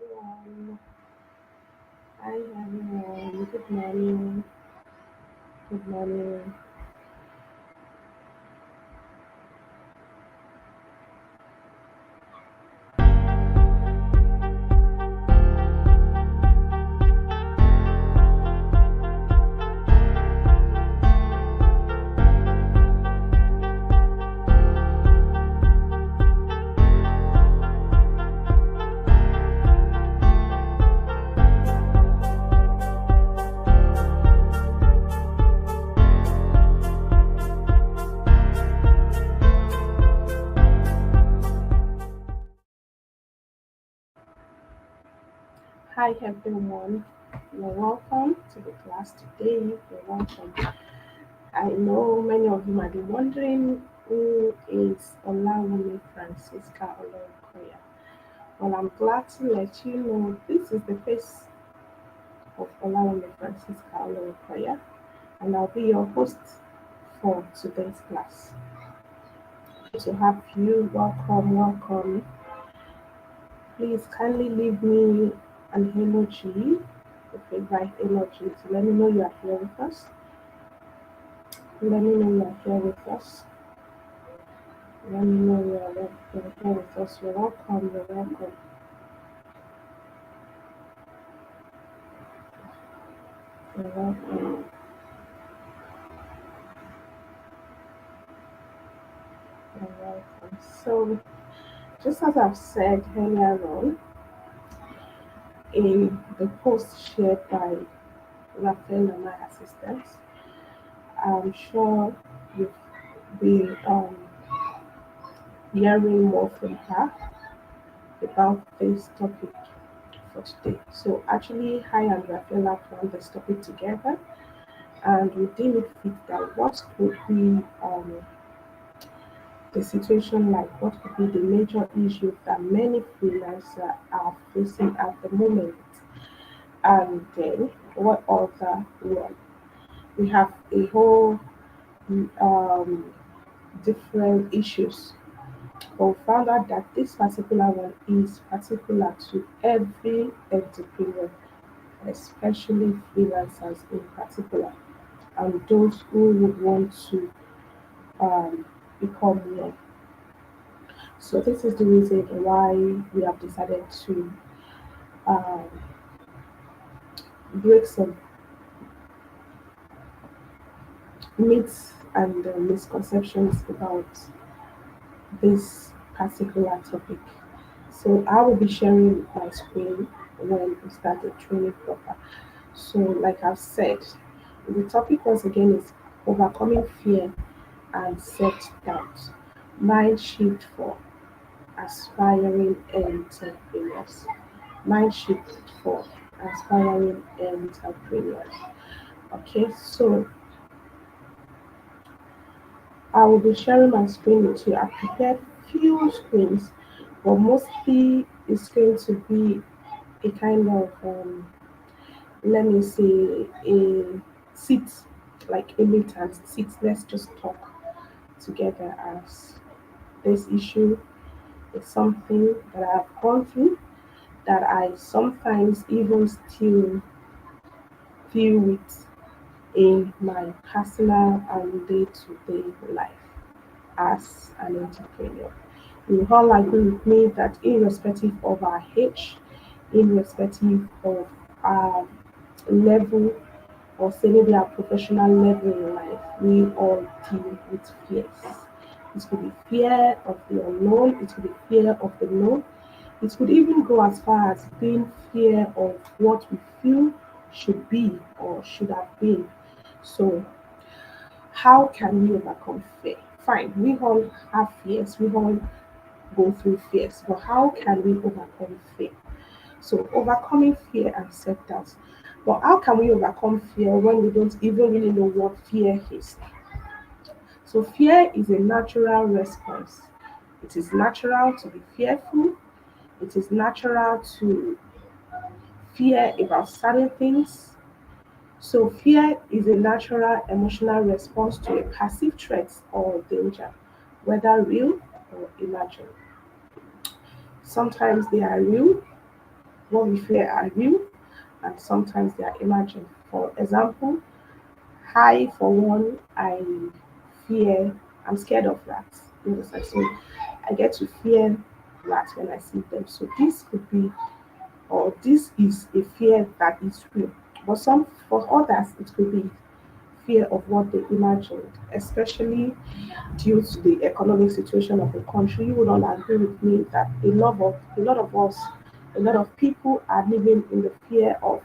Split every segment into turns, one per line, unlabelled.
everyone. Hi everyone. Good morning. Good morning. Hi everyone. You're welcome to the class today. You're welcome. I know many of you might be wondering who is Olawumi Francisca Olorokoya. Well, I'm glad to let you know this is the face of Olawumi Francisca Olorokoya, and I'll be your host for today's class. Good to have you. Welcome, welcome. Please kindly leave me an emoji, a favorite emoji, to let me know you are here with us. Let me know you are here with us. Let me know you're here with us. You're welcome. You're welcome. You're welcome. You're welcome. So, just as I've said earlier on in the post shared by Rafael and my assistants, I'm sure you've been hearing more from her about this topic for today. So actually, I and Rafaela planned this topic together, and we deem it fit that what could be the situation like, what could be the major issues that many freelancers are facing at the moment, and then what other one. We have a whole um, different issues, but we found out that this particular one is particular to every entrepreneur, especially freelancers in particular, and those who would want to become one. So this is the reason why we have decided to um, break some myths and misconceptions about this particular topic. So I will be sharing my screen when we start the training proper. So like I've said, the topic once again is overcoming fear and self-doubt. Mind shift for aspiring entrepreneurs. Mind shift for aspiring entrepreneurs. Okay, so I will be sharing my screen with you. I've prepared few screens, but mostly it's going to be a kind of let me say a sit, like a meet and sit. Let's just talk together as this issue is something that I've gone through, that I sometimes even still deal with in my personal and day-to-day life as an entrepreneur. You all agree with me that irrespective of our age, irrespective of our level, or say maybe our professional level in life, we all deal with fears. It could be fear of the unknown, it could be fear of the known, it could even go as far as being fear of what we feel should be or should have been. So, how can we overcome fear? Fine, we all have fears, we all go through fears, but how can we overcome fear? So, overcoming fear and self doubt. But how can we overcome fear when we don't even really know what fear is? So, fear is a natural response. It is natural to be fearful, it is natural to fear about certain things. So, fear is a natural emotional response to a perceived threat or danger, whether real or imagined. Sometimes they are real, what we fear are real and sometimes they are imagined. For example, I, for one, fear, I'm scared of rats. You understand? So I get to fear rats when I see them. So this could be, or this is a fear that is real. But some, for others, it could be fear of what they imagined, especially due to the economic situation of the country. You would all agree with me that a lot of us, a lot of people are living in the fear of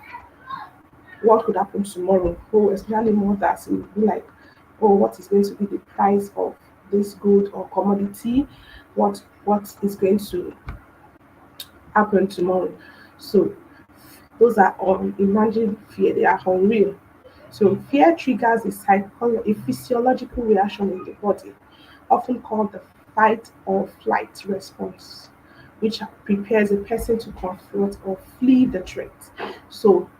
what could happen tomorrow. Oh, especially mothers will be like, oh, what is going to be the price of this good or commodity? What is going to happen tomorrow? So those are imagined fear, they are unreal. So fear triggers a physiological reaction in the body, often called the fight or flight response, which prepares a person to confront or flee the threat. So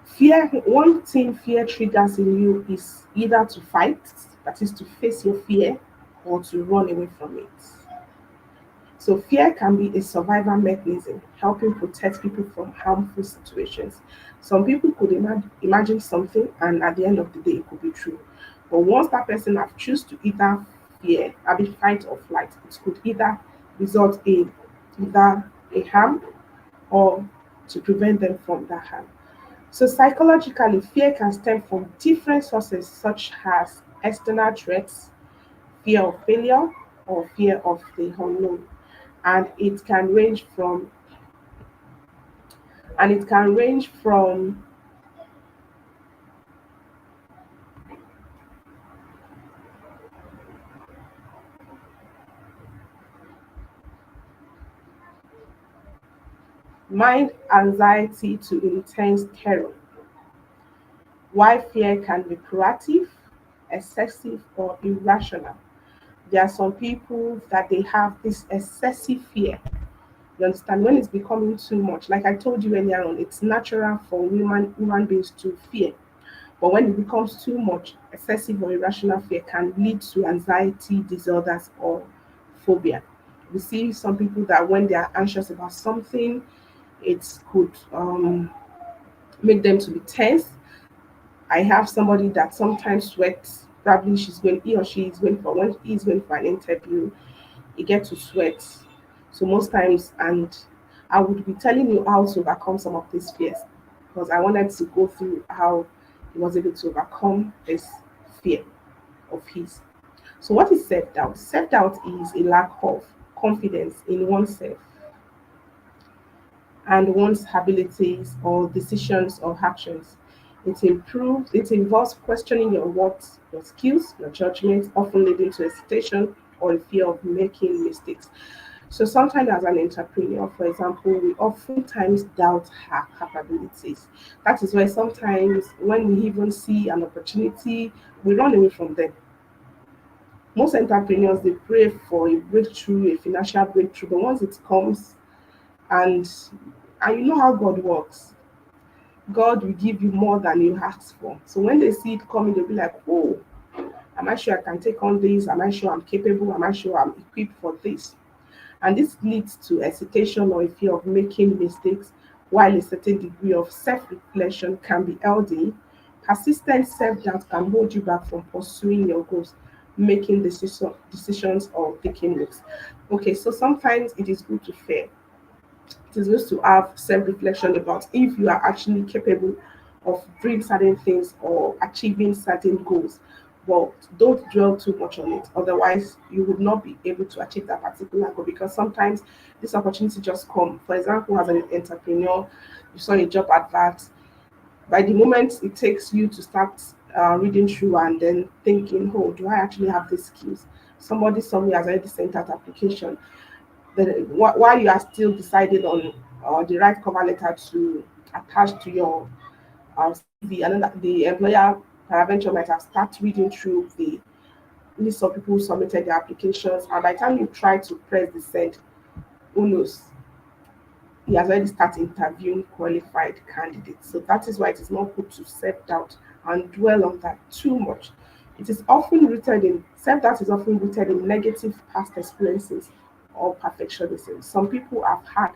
fear, one thing fear triggers in you is either to fight, that is to face your fear, or to run away from it. So fear can be a survival mechanism, helping protect people from harmful situations. Some people could imagine something, and at the end of the day, it could be true. But once that person have choose to either fear, have a fight or flight, it could either result in either a harm or to prevent them from that harm. So psychologically, fear can stem from different sources such as external threats, fear of failure, or fear of the unknown. And it can range from mild anxiety to intense terror, while fear can be proactive, excessive, or irrational. There are some people that they have this excessive fear. You understand? When it's becoming too much, like I told you earlier on, it's natural for human beings to fear. But when it becomes too much, excessive or irrational fear can lead to anxiety disorders or phobia. We see some people that when they are anxious about something, it could make them to be tense. I have somebody that sometimes sweats. Probably he or she is going for when he is going for an interview, he gets to sweat. So most times, and I would be telling you how to overcome some of these fears because I wanted to go through how he was able to overcome this fear of his. So what is self-doubt? Self-doubt is a lack of confidence in oneself and one's abilities or decisions or actions. It involves questioning your worth, your skills, your judgment, often leading to hesitation or a fear of making mistakes. So sometimes as an entrepreneur, for example, we oftentimes doubt our capabilities. That is why sometimes when we even see an opportunity, we run away from them. Most entrepreneurs they pray for a breakthrough, a financial breakthrough, but once it comes and and you know how God works. God will give you more than you ask for. So when they see it coming, they'll be like, oh, am I sure I can take on this? Am I sure I'm capable? Am I sure I'm equipped for this? And this leads to hesitation or a fear of making mistakes, while a certain degree of self reflection can be healthy. Persistent self doubt can hold you back from pursuing your goals, making decisions, or taking risks. Okay, so sometimes it is good to fail. It is good to have self reflection about if you are actually capable of doing certain things or achieving certain goals. But don't dwell too much on it. Otherwise, you would not be able to achieve that particular goal because sometimes this opportunity just come. For example, as an entrepreneur, you saw a job advert. By the moment it takes you to start reading through and then thinking, oh, do I actually have the skills? Somebody somewhere has already sent out application while you are still deciding on the right cover letter to attach to your CV, and then the employer peradventure might have started reading through the list of people who submitted their applications, and by the time you try to press the send, who knows, he has already started interviewing qualified candidates. So that is why it is not good to self-doubt and dwell on that too much. It is often rooted in self-doubt is often rooted in negative past experiences or perfectionism. Some people have had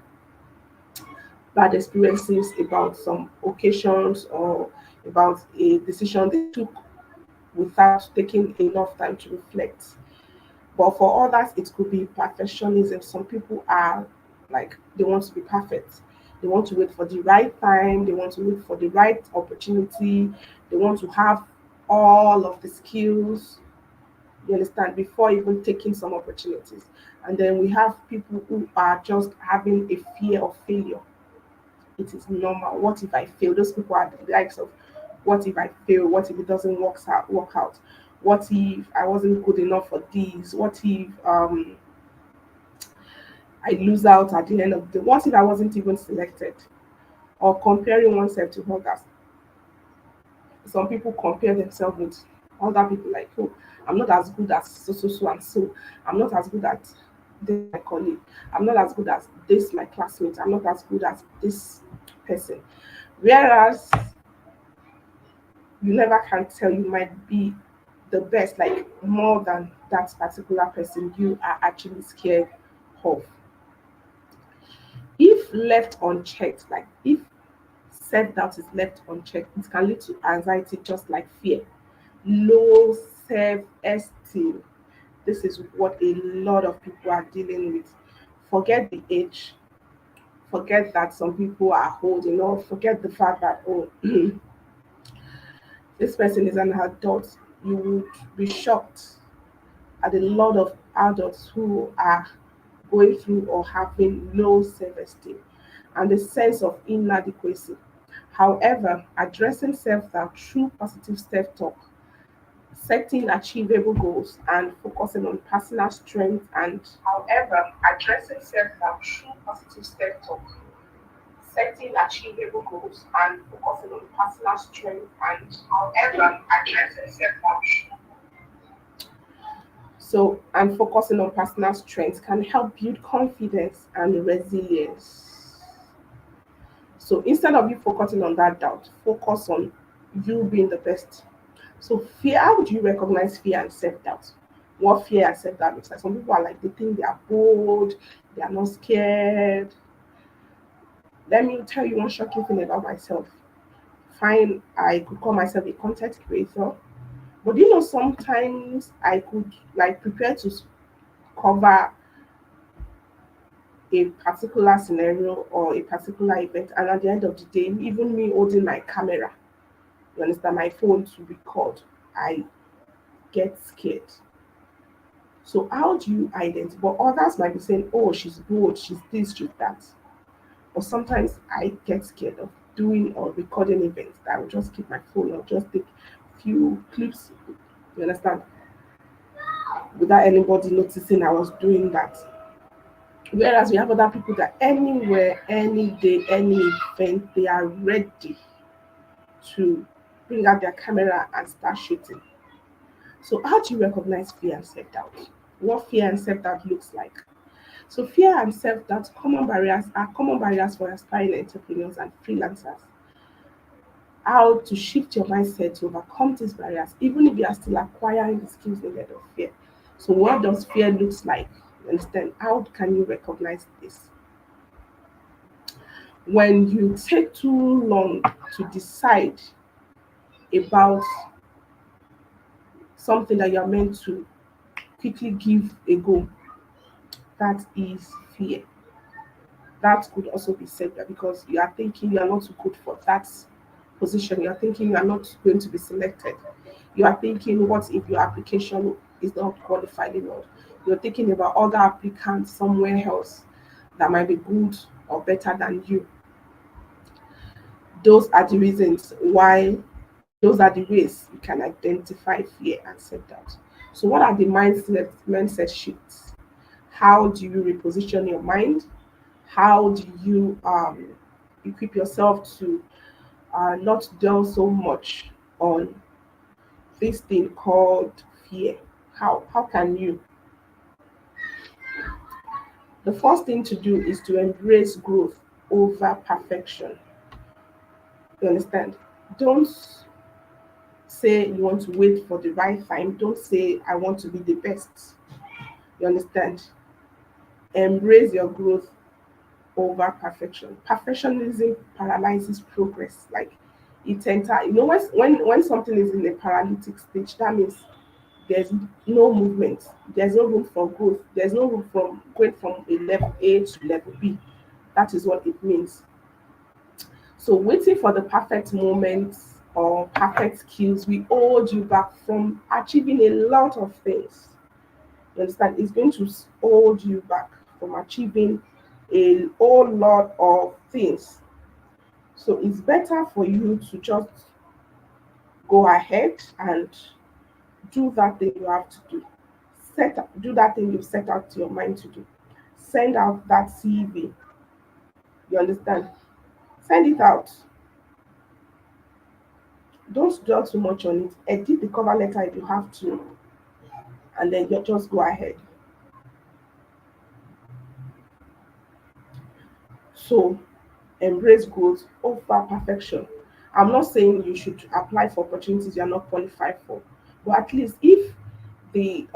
bad experiences about some occasions or about a decision they took without taking enough time to reflect. But for others, it could be perfectionism. Some people are like they want to be perfect. They want to wait for the right time. They want to wait for the right opportunity. They want to have all of the skills, you understand, before even taking some opportunities. And then we have people who are just having a fear of failure. It is normal. What if I fail? Those people are the likes of what if I fail? What if it doesn't work out? What if I wasn't good enough for this? What if I lose out at the end of the day? What if I wasn't even selected? Or comparing oneself to others. Some people compare themselves with other people, like, oh, I'm not as good as so, so, so, and so. I'm not as good as this, my colleague. I'm not as good as this, my classmate. I'm not as good as this person. Whereas you never can tell, you might be the best, like more than that particular person you are actually scared of. If left unchecked, like if self-doubt is left unchecked, it can lead to anxiety just like fear, low self-esteem. This is what a lot of people are dealing with. Forget the age, forget that some people are holding on, forget the fact that, oh, this person is an adult. You would be shocked at a lot of adults who are going through or having low self esteem and a sense of inadequacy. However, addressing self doubt through positive self talk, setting achievable goals, and focusing on personal strength and however, addressing self doubt through positive self talk, setting achievable goals, and focusing on personal strength and however, addressing self doubt. So, and focusing on personal strengths can help build confidence and resilience. So, instead of you focusing on that doubt, focus on you being the best. So, fear, how do you recognize fear and self doubt? What fear and self doubt looks like? Some people are like, they think they are bold, they are not scared. Let me tell you one shocking thing about myself. Fine, I could call myself a content creator, but you know, sometimes I could like prepare to cover a particular scenario or a particular event, and at the end of the day, even me holding my camera, you understand, my phone to record, I get scared. So how do you identify? But others might be saying, oh, she's bold, she's this, she's that. But sometimes I get scared of doing or recording events that I will just keep my phone or just take few clips, you understand, without anybody noticing I was doing that. Whereas we have other people that anywhere, any day, any event, they are ready to bring out their camera and start shooting. So how do you recognize fear and self-doubt? What fear and self-doubt looks like? So fear and self-doubt common barriers for aspiring entrepreneurs and freelancers. How to shift your mindset to overcome these barriers, even if you are still acquiring the skills needed of fear. So what does fear looks like? You understand? How can you recognize this? When you take too long to decide about something that you're meant to quickly give a go, that is fear. That could also be said that because you are thinking you are not good for that position, you are thinking you are not going to be selected. You are thinking, what if your application is not qualified enough? You're thinking about other applicants somewhere else that might be good or better than you. Those are the reasons why, those are the ways you can identify fear and self doubt. So, what are the mindset shifts? How do you reposition your mind? How do you equip yourself to not dwell so much on this thing called fear? How can you? The first thing to do is to embrace growth over perfection. You understand? Don't say you want to wait for the right time. Don't say I want to be the best. You understand? Embrace your growth over perfection. Perfectionism paralyzes progress. Like it enter, when something is in a paralytic stage, that means there's no movement, there's no room for growth, there's no room from going from a level A to level B. That is what it means. So waiting for the perfect moment or perfect skills will hold you back from achieving a lot of things. You understand? It's going to hold you back from achieving a whole lot of things. So it's better for you to just go ahead and do that thing you have to do. Do that thing you've set out your mind to do. Send out that CV. You understand? Send it out. Don't dwell too much on it. Edit the cover letter if you have to, and then you just go ahead. So embrace growth over perfection. I'm not saying you should apply for opportunities you are not qualified for, but at least if the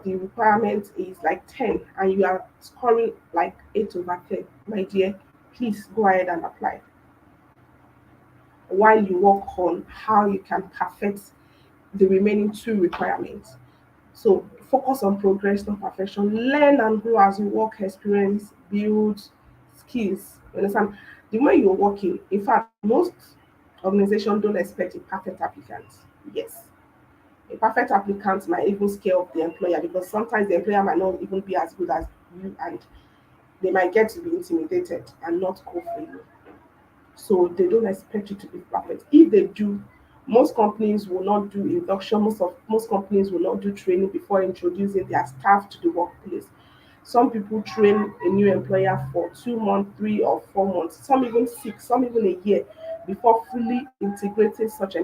requirement is like 10 and you are scoring like 8 over 10, my dear, please go ahead and apply while you work on how you can perfect the remaining two requirements. So focus on progress, not perfection. Learn and grow as you work, experience, build skills. You understand? The way you're working, in fact, most organizations don't expect a perfect applicant. Yes. A perfect applicant might even scare up the employer because sometimes the employer might not even be as good as you and they might get to be intimidated and not go for you. So they don't expect you to be perfect. If they do, most companies will not do induction. Most companies will not do training before introducing their staff to the workplace. Some people train a new employer for 2 months, 3 or 4 months, some even 6, some even a year before fully integrating such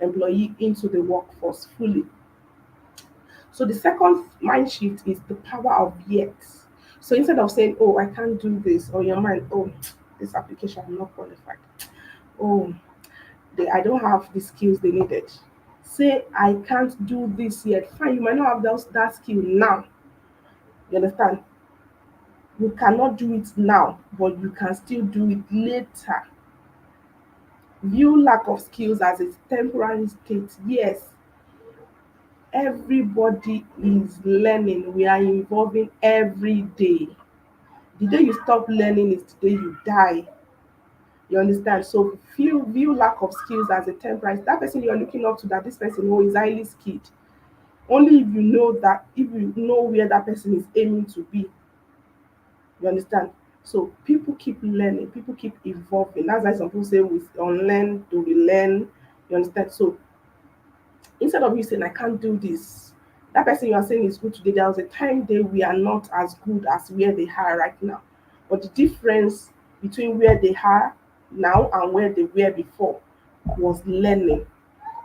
employee into the workforce fully. So the second mind shift is the power of yet. So instead of saying, "Oh, I can't do this," or your mind, "Oh, this application I'm not qualified. Oh, I don't have the skills they needed." Say, "I can't do this yet." Fine, you might not have that skill now. You understand? You cannot do it now, but you can still do it later. View lack of skills as a temporary state. Yes, everybody is learning. We are evolving every day. The day you stop learning is the day you die. You understand? So view lack of skills as a temporary. That person you are looking up to, that this person who is highly skilled. Only if you know where that person is aiming to be. You understand? So people keep learning, people keep evolving. That's why some people say we unlearn to relearn. You understand? So instead of you saying I can't do this, that person you are saying is good today. There was a time they we are not as good as where they are right now. But the difference between where they are now and where they were before was learning.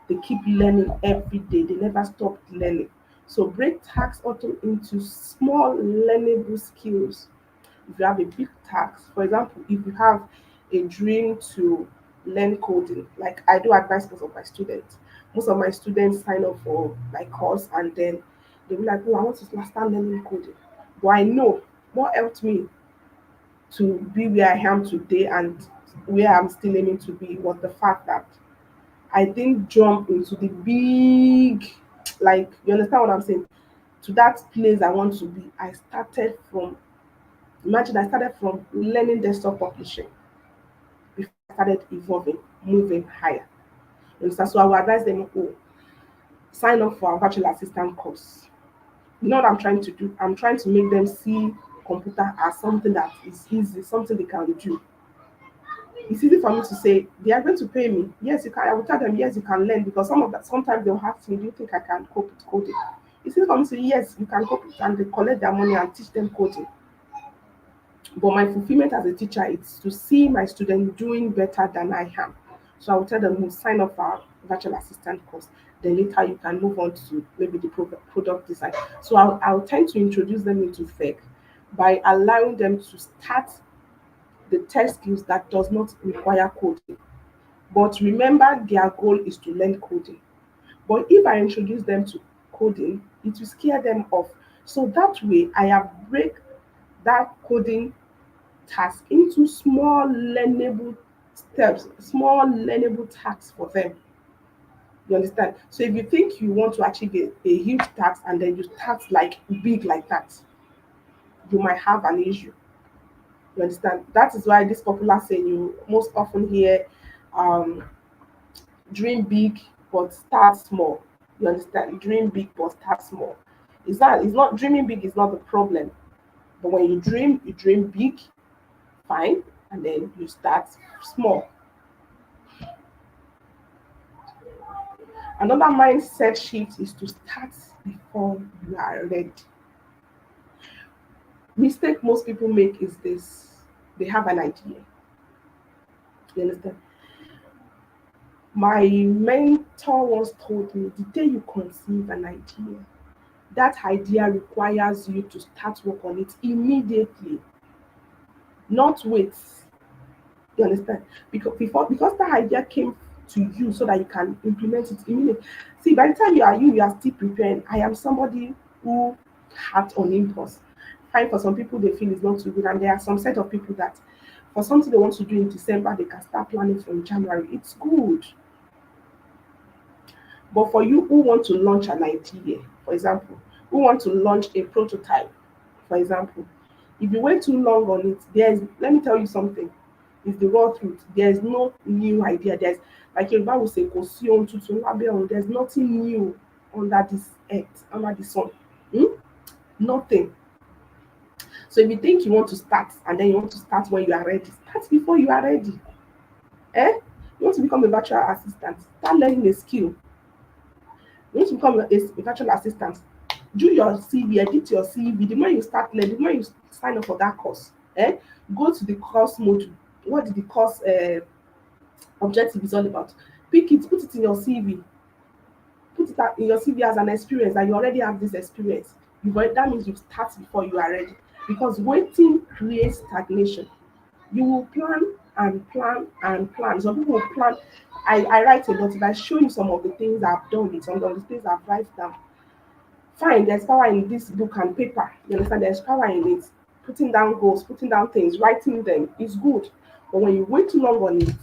They keep learning every day. They never stop learning. So break tasks auto into small learnable skills. If you have a big task, for example, if you have a dream to learn coding, like I do advise most of my students. Most of my students sign up for my course and then they'll be like, "Oh, I want to start learning coding." But I know what helped me to be where I am today and where I'm still aiming to be was the fact that I didn't jump into the big, like, you understand what I'm saying? To that place I want to be. I started from learning desktop publishing before I started evolving, moving higher. You understand? So I will advise them, oh, sign up for our virtual assistant course. You know what I'm trying to do? I'm trying to make them see computer as something that is easy, something they can do. It's easy for me to say they are going to pay me. Yes, you can. I will tell them yes, you can learn because some of that sometimes they'll ask me, "Do you think I can cope with coding?" It's easy for me to say yes, you can cope with, and they collect their money and teach them coding. But my fulfillment as a teacher is to see my student doing better than I am. So I will tell them, "You sign up for our virtual assistant course. Then later you can move on to maybe the product design." So I'll tend to introduce them into FEC by allowing them to start the tech skills that does not require coding. But remember, their goal is to learn coding. But if I introduce them to coding, it will scare them off. So that way, I have break that coding. task into small learnable steps, small learnable tasks for them. You understand? So if you think you want to achieve a huge task and then you start like big like that, you might have an issue. You understand? That is why this popular saying you most often hear, um, dream big but start small. You understand? Dream big but start small. It's not dreaming big is not the problem. But when you dream big, fine, and then you start small. Another mindset shift is to start before you are ready. Mistake most people make is this: they have an idea. You understand? My mentor once told me the day you conceive an idea, that idea requires you to start work on it immediately, not wait. You understand? Because that idea came to you so that you can implement it immediately. See, by the time you are still preparing. I am somebody who act on impulse. Fine, for some people they feel it's not too good, and there are some set of people that for something they want to do in December, they can start planning from January. It's good. But for you who want to launch an idea, for example, who want to launch a prototype, for example, if you wait too long on it, let me tell you something, it's the raw truth. There's no new idea. There's like Yoruba will say, "Kò sí ohun tuntun lábẹ́ ọ̀run." There's nothing new under this earth, under the sun. Hmm? Nothing. So if you think you want to start and then you want to start when you are ready, start before you are ready. Eh? You want to become a virtual assistant, start learning a skill. You want to become a virtual assistant, do your CV, edit your CV. The more you start learning, the more you sign up for that course. Go to the course module. What did the course objective is all about? Pick it, put it in your CV, put it out in your CV as an experience that you already have this experience. That means you start before you are ready. Because waiting creates stagnation. You will plan and plan and plan. Some people will plan. I write a lot. If I show you some of the things I've done, with some of the things I've written down, fine, there's power in this book and paper. You understand? There's power in it. Putting down goals, putting down things, writing them is good. But when you wait too long on it,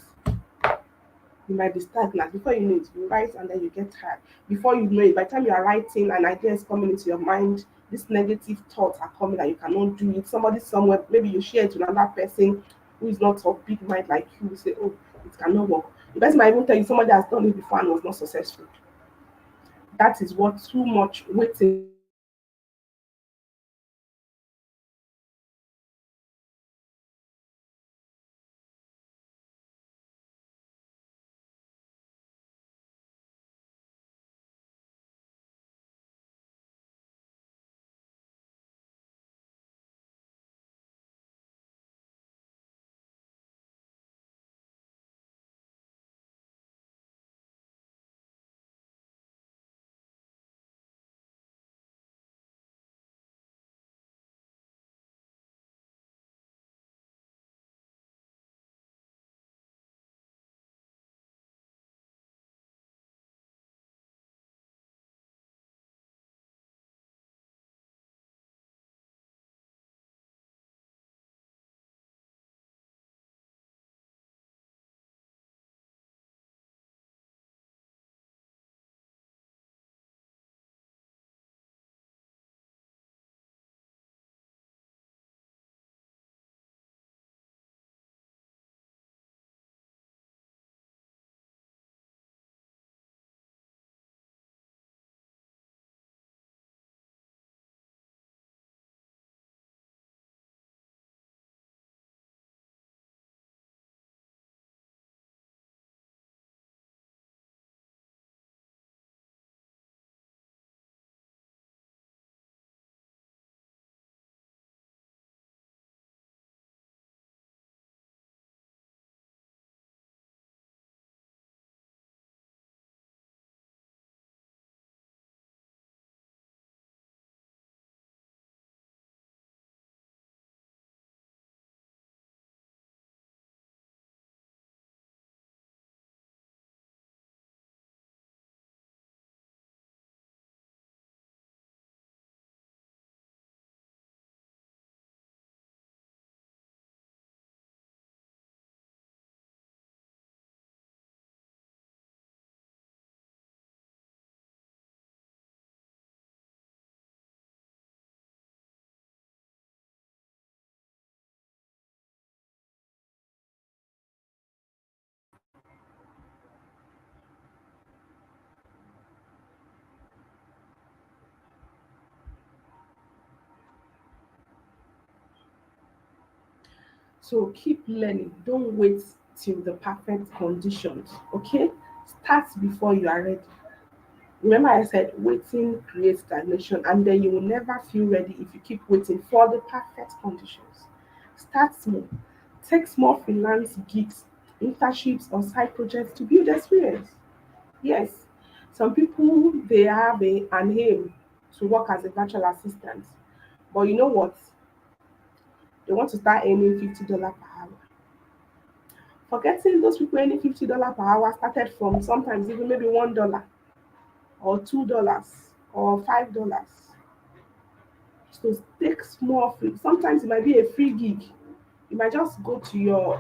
you might be stagnant. Before you know it, you write and then you get tired. Before you know it, by the time you are writing, an idea is coming into your mind. These negative thoughts are coming that you cannot do it. Somebody somewhere, maybe you share it to another person who is not of big mind like you, will say, "Oh, it cannot work." The person might even tell you somebody has done it before and was not successful. That is what too much waiting So keep learning. Don't wait till the perfect conditions. Okay? Start before you are ready. Remember, I said waiting creates stagnation, and then you will never feel ready if you keep waiting for the perfect conditions. Start small. Take small freelance gigs, internships, or side projects to build experience. Yes, some people they have an aim to work as a virtual assistant, but you know what? They want to start earning $50 per hour. Forgetting those people earning $50 per hour started from sometimes even maybe $1 or $2 or $5. So take small free. Sometimes it might be a free gig. You might just go to your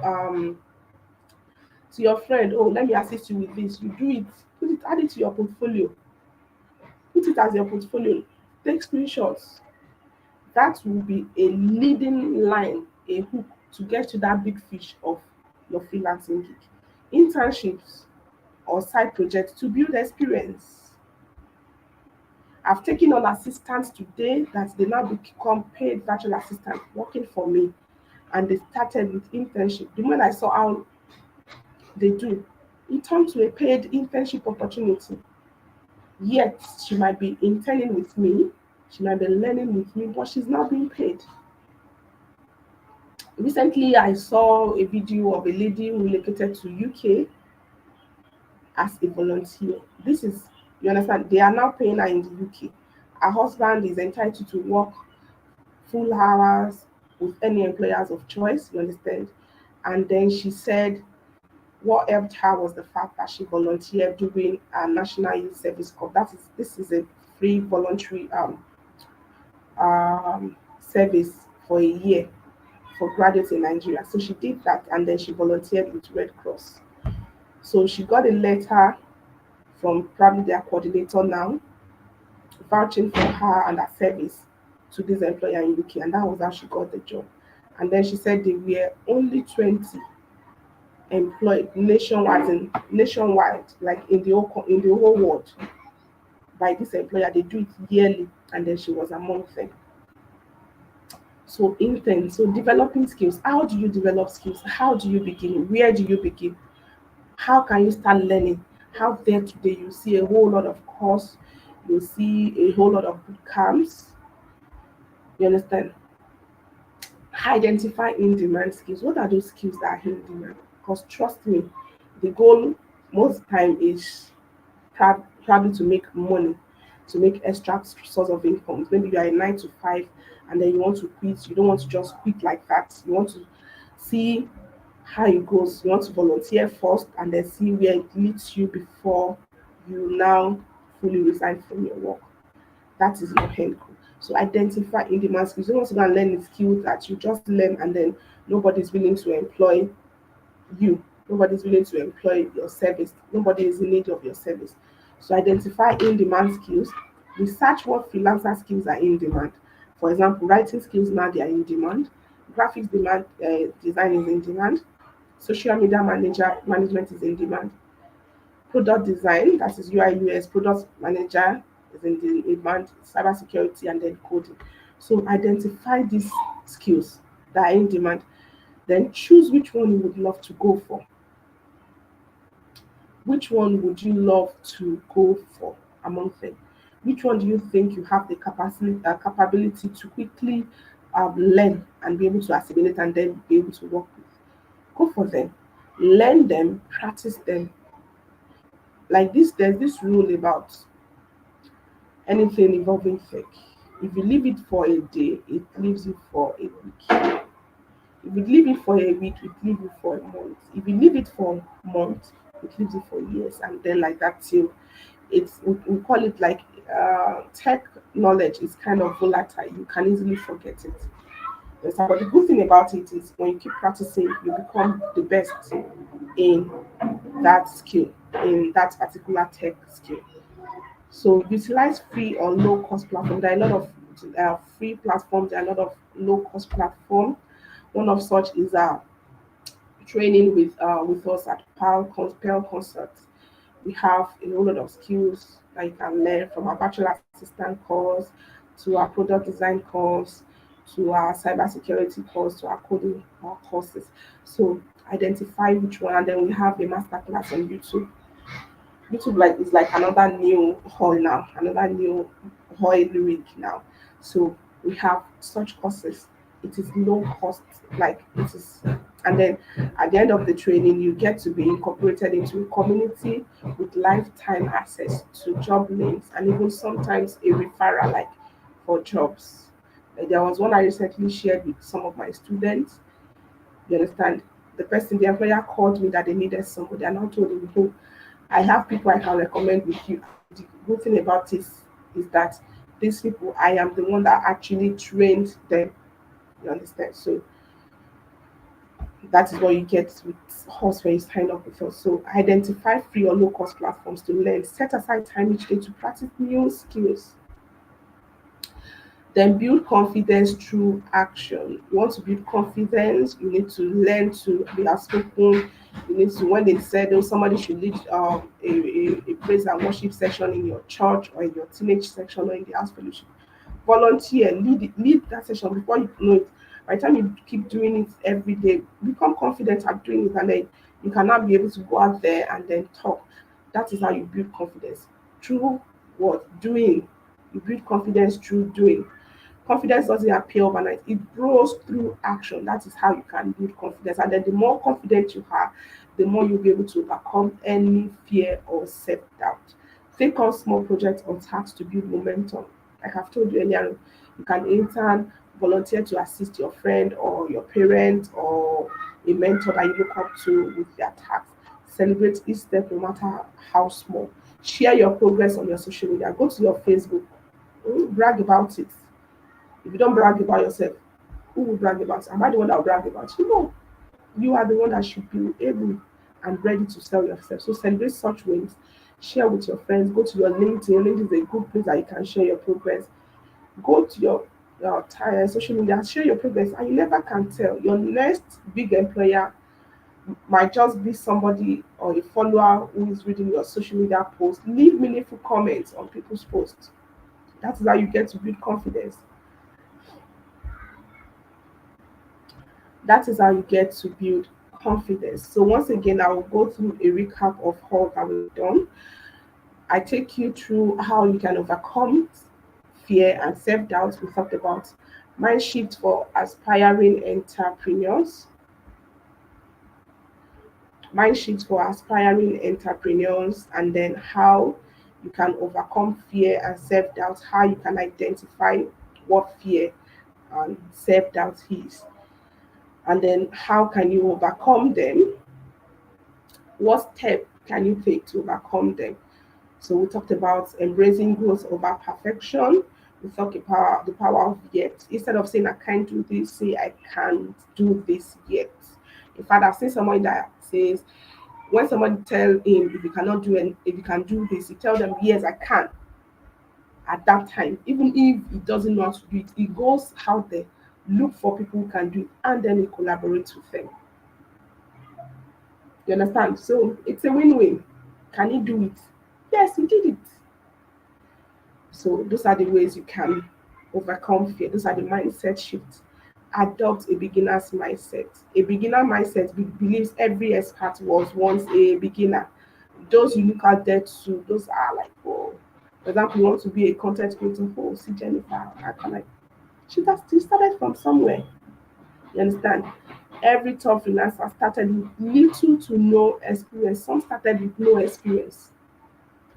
friend. Oh, let me assist you with this. You do it. Put it. Add it to your portfolio. Put it as your portfolio. Take screenshots. That will be a leading line, a hook to get to that big fish of your freelancing gig. Internships or side projects to build experience. I've taken on assistants today that they now become paid virtual assistants working for me, and they started with internship. The moment I saw how they do, it turned to a paid internship opportunity. Yet she might be interning with me, she might be learning with me, but she's not being paid. Recently, I saw a video of a lady who relocated to UK as a volunteer. This is, you understand, they are now paying her in the UK. Her husband is entitled to work full hours with any employers of choice, you understand? And then she said what helped her was the fact that she volunteered during a National Youth Service Corps. This is a free voluntary service for a year for graduates in Nigeria. So she did that and then she volunteered with Red Cross. So she got a letter from probably their coordinator now vouching for her and her service to this employer in UK, and that was how she got the job. And then she said they were only 20 employed nationwide, like in the whole world by this employer. They do it yearly, and then she was among them. So intent, so developing skills. How do you develop skills? How do you begin? Where do you begin? How can you start learning? How there today you see a whole lot of course, you see a whole lot of boot camps. You understand? Identify in demand skills. What are those skills that are in demand? Because trust me, the goal most time is probably to make money, to make extra source of income. Maybe you are a 9 to 5 and then you want to quit. You don't want to just quit like that. You want to see how it goes. You want to volunteer first and then see where it leads you before you now fully resign from your work. That is your end goal. So identify in demand skills. You don't want to go and learn a skill that you just learn and then nobody's willing to employ you. Nobody's willing to employ your service. Nobody is in need of your service. So identify in demand skills. Research what freelancer skills are in demand. For example, writing skills now they are in demand. Graphics demand design is in demand. Social media management is in demand. Product design, that is UI UX, product manager is in the demand, cybersecurity and then coding. So identify these skills that are in demand. Then choose which one you would love to go for. Which one would you love to go for among them? Which one do you think you have the capability to quickly learn and be able to assimilate and then be able to work with? Go for them, learn them, practice them. Like this, there's this rule about anything involving fake. If you leave it for a day, it leaves you for a week. If you leave it for a week, it leaves you for a month. If you leave it for a month, it leaves you for years, and then like that till we call it like tech knowledge is kind of volatile. You can easily forget it. Yes, but the good thing about it is when you keep practicing, you become the best in that skill, in that particular tech skill. So utilize free or low cost platform. There are a lot of free platforms. There are a lot of low cost platform. One of such is training with us at Pearl Concerts. We have a whole lot of skills that you can learn from our virtual assistant course to our product design course to our cybersecurity course, to our coding courses. So identify which one, and then we have a master class on YouTube. YouTube like is like another new hall now, another new hall rig now. So we have such courses. It is low cost, like it is, and then at the end of the training, you get to be incorporated into a community with lifetime access to job links and even sometimes a referral, like for jobs. Like there was one I recently shared with some of my students. You understand? The employer called me that they needed somebody, and I told him, "Oh, I have people I can recommend with you." And the good thing about this is that these people, I am the one that actually trained them. You understand? So that is what you get with us when you sign up with us. So identify free or low cost platforms to learn. Set aside time each day to practice new skills. Then build confidence through action. You want to build confidence, you need to learn to be outspoken. You need to, when they said, oh, somebody should lead a praise and worship section in your church or in your teenage section or in the house fellowship, volunteer, lead that session before you know it. By the time you keep doing it every day, become confident at doing it, and then you cannot be able to go out there and then talk. That is how you build confidence. Through what? Doing. You build confidence through doing. Confidence doesn't appear overnight, it grows through action. That is how you can build confidence. And then the more confident you are, the more you'll be able to overcome any fear or self doubt. Take on small projects or tasks to build momentum. Like I've told you earlier, you can intern, volunteer to assist your friend or your parent or a mentor that you look up to with their tasks. Celebrate each step, no matter how small. Share your progress on your social media. Go to your Facebook, brag about it. If you don't brag about yourself, who will brag about it? Am I the one that will brag about you? No, you are the one that should be able and ready to sell yourself. So celebrate such wins. Share with your friends. Go to your LinkedIn. LinkedIn is a good place that you can share your progress. Go to your social media, share your progress, and you never can tell. Your next big employer might just be somebody or a follower who is reading your social media post. Leave meaningful comments on people's posts. That is how you get to build confidence. That is how you get to build confidence. So once again, I will go through a recap of all that we've done. I take you through how you can overcome fear and self-doubt. We talked about mind shift for aspiring entrepreneurs, mind shift for aspiring entrepreneurs, and then how you can overcome fear and self-doubt, how you can identify what fear and self-doubt is, and then how can you overcome them. What step can you take to overcome them? So we talked about embracing growth over perfection. We talked about the power of yet. Instead of saying I can't do this, say I can't do this yet. In fact, I've seen someone that says when someone tell him if you cannot do it, if you can do this, he tell them yes I can at that time. Even if he doesn't know how to do it, he goes out there, look for people who can do it, and then he collaborates with them. You understand? So it's a win-win. Can he do it? Yes, he did it. So those are the ways you can overcome fear. Those are the mindset shifts. Adopt a beginner's mindset. A beginner mindset believes every expert was once a beginner. Those you look out there to, those are like, oh, for example, you want to be a content creator. Oh, see Jennifer, I can like, she started from somewhere. You understand? Every top freelancer started with little to no experience. Some started with no experience.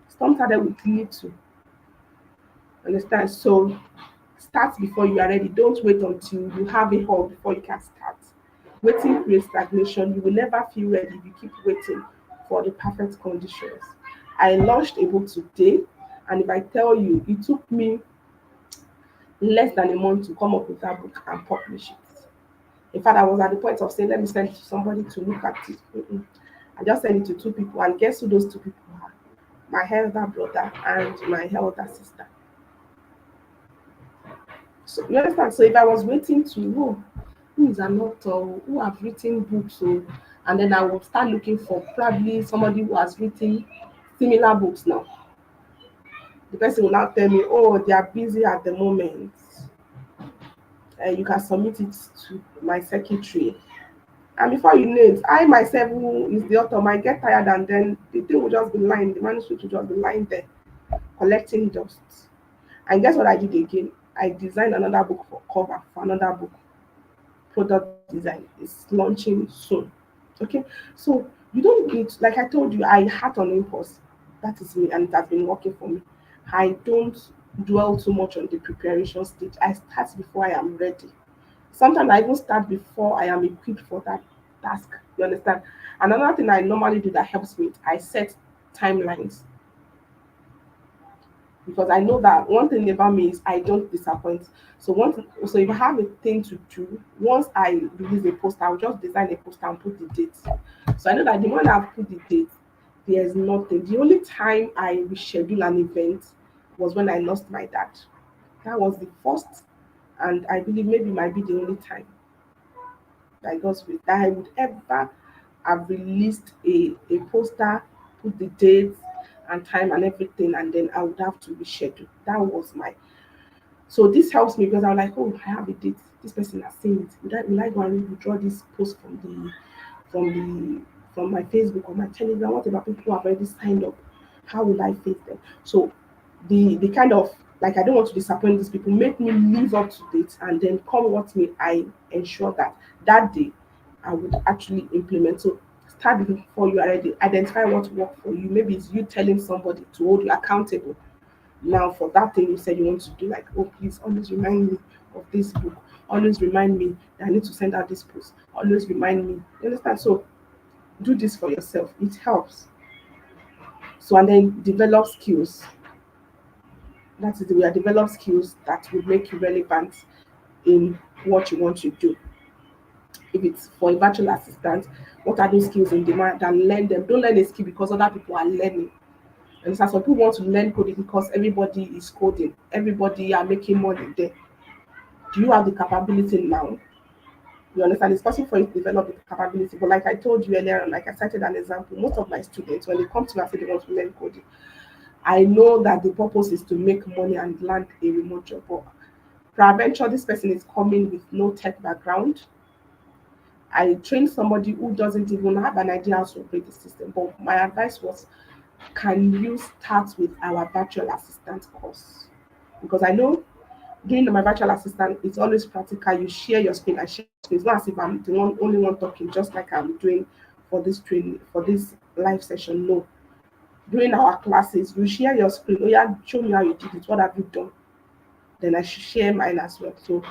Some started with little. Understand? So start before you are ready. Don't wait until you have a hole before you can start. Waiting creates stagnation. You will never feel ready if you keep waiting for the perfect conditions. I launched a book today, and if I tell you, it took me less than a month to come up with that book and publish it. In fact, I was at the point of saying, let me send it to somebody to look at it. I just sent it to two people, and guess who those two people are? My elder brother and my elder sister. So you understand? So if I was waiting to who is an author who have written books, so and then I will start looking for probably somebody who has written similar books now. The person will now tell me, oh, they are busy at the moment. You can submit it to my secretary. And before you know it, I myself, who is the author, might get tired, and then the thing will just be lying, the manuscript will just be lying there, collecting dust. And guess what I did again? I designed another book for cover for another book. Product design is launching soon. Okay, so you don't need, like I told you, I had on impulse. That is me, and it has been working for me. I don't dwell too much on the preparation stage. I start before I am ready. Sometimes I even start before I am equipped for that task. You understand? Another thing I normally do that helps me, I set timelines, because I know that one thing about me is I don't disappoint. So if I have a thing to do, once I release a post, I'll just design a post and put the date. So I know that the moment I've put the date, there's nothing. The only time I reschedule an event was when I lost my dad. That was the first, and I believe maybe might be the only time by God's will that I would ever have released a poster, put the dates and time and everything, and then I would have to reschedule. That was my, so this helps me because I'm like, oh, I have a date. This person has seen it. Will I go and withdraw this post from the from my Facebook or my Telegram? What about people who have already signed up? How will I face them? So the kind of, like, I don't want to disappoint these people. Make me live up to date, and then come what may, I ensure that that day I would actually implement. So start before you are ready. Identify what worked for you. Maybe it's you telling somebody to hold you accountable now for that thing you said you want to do, like, oh, please always remind me of this book, always remind me that I need to send out this post, always remind me. You understand? So do this for yourself. It helps. So, and then develop skills. That is the way I develop skills that will make you relevant in what you want to do. If it's for a virtual assistant, what are those skills in demand, and learn them. Don't learn a skill because other people are learning. And so some people want to learn coding because everybody is coding, everybody are making money there. Do you have the capability now? You understand? It's possible for you to develop the capability. But like I told you earlier, and like I cited an example, most of my students, when they come to me and say they want to learn coding, I know that the purpose is to make money and land a remote job. But peradventure, this person is coming with no tech background. I trained somebody who doesn't even have an idea how to operate the system. But my advice was, can you start with our virtual assistant course? Because I know doing my virtual assistant, it's always practical. You share your screen, I share my screen. It's not as if I'm the only one talking, just like I'm doing for this training, for this live session. No. During our classes, you share your screen. Oh yeah, show me how you did it. What have you done? Then I should share mine as well. So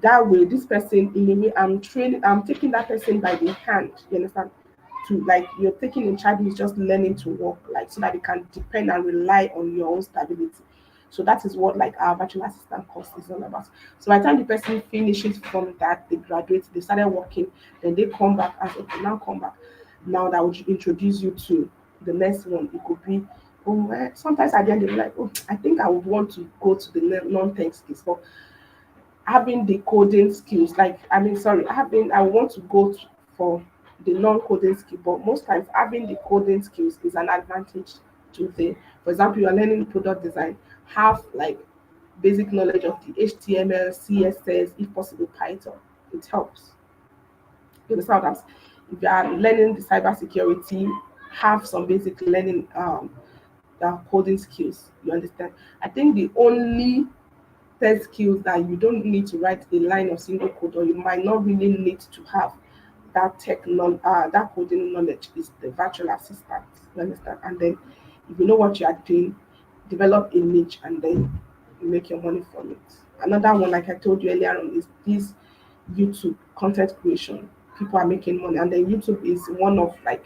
that way, this person, in a way, I'm training, I'm taking that person by the hand, you understand, to, like, you're taking a child who's just learning to walk, like, so that they can depend and rely on your own stability. So that is what, like, our virtual assistant course is all about. So by the time the person finishes from that, they graduate, they started working, then they come back as, okay, now come back, now that would introduce you to the next one. It could be, oh, sometimes at the end they're like, oh, I think I would want to go to the non-tech skills, but having the coding skills, like, I mean, sorry, having, I want to go for the non-coding skill, but most times having the coding skills is an advantage to the, for example, you are learning product design, have like basic knowledge of the HTML, CSS, if possible Python. It helps. You understand what I'm saying? If you are learning the cybersecurity, have some basic learning coding skills. You understand? I think the only test skills that you don't need to write a line of single code, or you might not really need to have that coding knowledge, is the virtual assistant. You understand? And then if you know what you are doing, develop a niche, and then you make your money from it. Another one, like I told you earlier on, is this YouTube content creation. People are making money, and then YouTube is one of, like,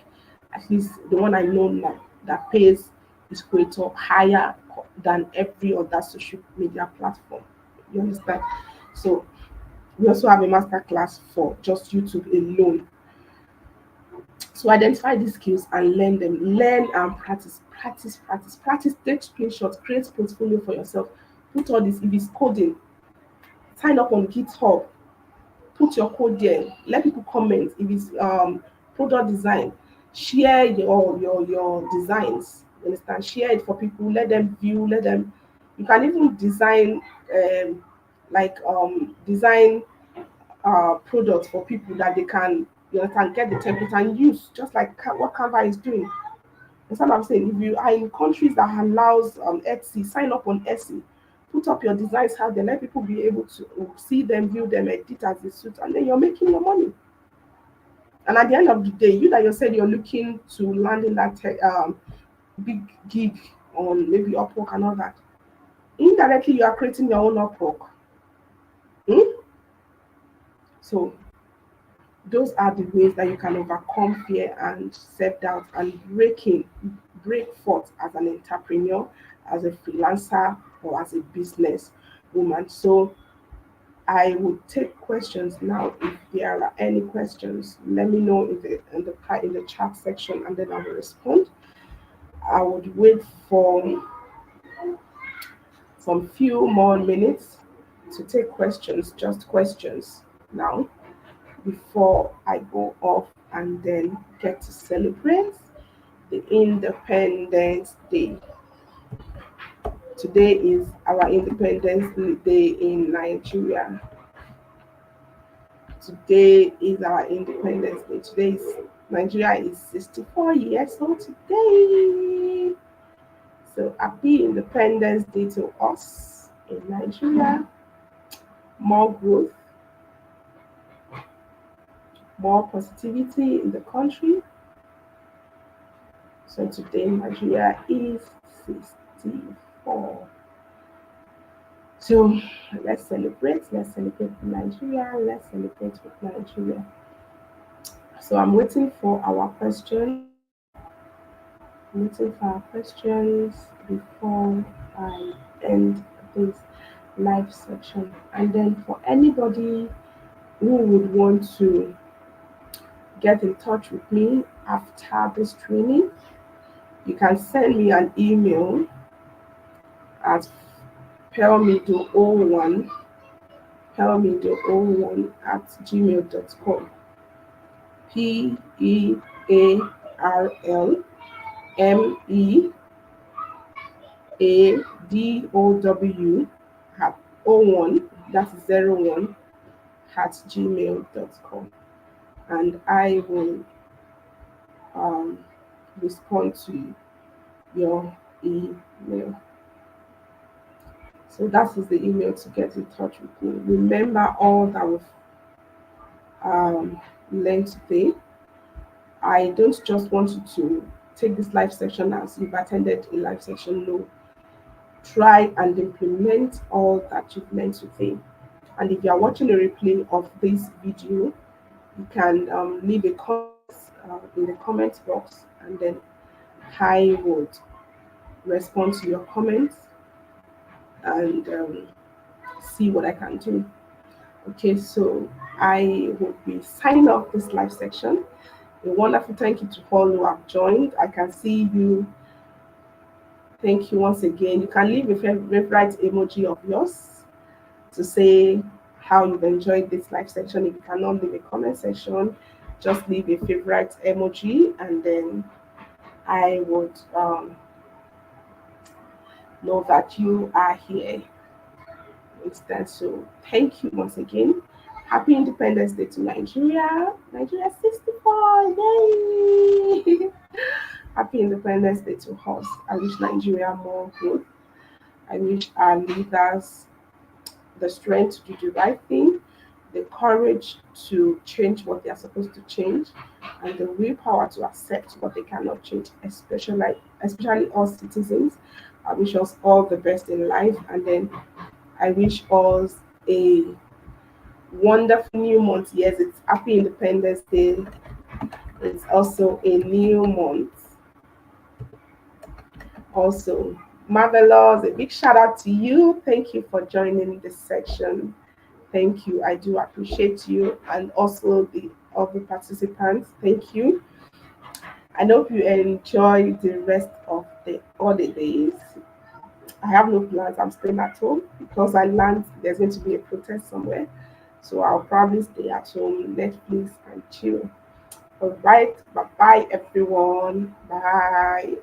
at least the one I know now, that pays its creator higher than every other social media platform. You understand? So we also have a master class for just YouTube alone. So identify these skills and learn them. Learn and practice, practice, practice, practice. Take screenshots, create portfolio for yourself. Put all this. If it's coding, sign up on GitHub, put your code there, let people comment. If it's product design, share your designs. You understand? Share it for people, let them view, let them, you can even design, um like design products for people that they can, you understand, get the template and use, just like what Canva is doing. That's what I'm saying. If you are in countries that allows Etsy, sign up on Etsy, put up your designs out there, let people be able to see them, view them, edit as they suit, and then you're making your money. And at the end of the day, you that you said you're looking to land in that big gig on maybe Upwork and all that, indirectly you are creating your own Upwork. Hmm? So those are the ways that you can overcome fear and self-doubt and break forth as an entrepreneur, as a freelancer, or as a business woman. So I would take questions now. If there are any questions, let me know in the chat section, and then I will respond. I would wait for some few more minutes to take questions, just questions now, before I go off and then get to celebrate the Independence Day. Today is our Independence Day in Nigeria. Today is our Independence Day. Today is Nigeria is 64 years old today. So happy Independence Day to us in Nigeria. More growth, more positivity in the country. So today Nigeria is 64. So let's celebrate. Let's celebrate with Nigeria. Let's celebrate with Nigeria. So I'm waiting for our questions. I'm waiting for our questions before I end this live section. And then for anybody who would want to get in touch with me after this training, you can send me an email at pelmido01 pelmido01 at gmail.com. PEARLMEADOW at 01, that's 01 at gmail.com. And I will um, respond to your email. So that is the email to get in touch with me. Remember all that we've learned today. I don't just want you to take this live section as you've attended a live section. No, try and implement all that you've learned today. And if you are watching a replay of this video, you can leave a comment in the comment box, and then I would respond to your comments and see what I can do. Okay, so I will be signing off this live section. A wonderful thank you to all who have joined. I can see you. Thank you once again. You can leave a favorite emoji of yours to say how you've enjoyed this live section. If you cannot leave a comment section, just leave a favorite emoji, and then I would know that you are here instead. So thank you once again. Happy Independence Day to Nigeria. Nigeria 64. Yay! Happy Independence Day to us. I wish Nigeria more growth. I wish our leaders the strength to do the right thing, the courage to change what they are supposed to change, and the willpower to accept what they cannot change, especially us citizens. I wish us all the best in life, and then I wish us a wonderful new month. Yes, it's Happy Independence Day. It's also a new month. Also, marvelous. A big shout out to you. Thank you for joining this section. Thank you. I do appreciate you, and also the other participants. Thank you. I hope you enjoy the rest of the holidays. I have no plans. I'm staying at home because I learned there's going to be a protest somewhere. So I'll probably stay at home, Netflix, and chill. All right. Bye bye, everyone. Bye.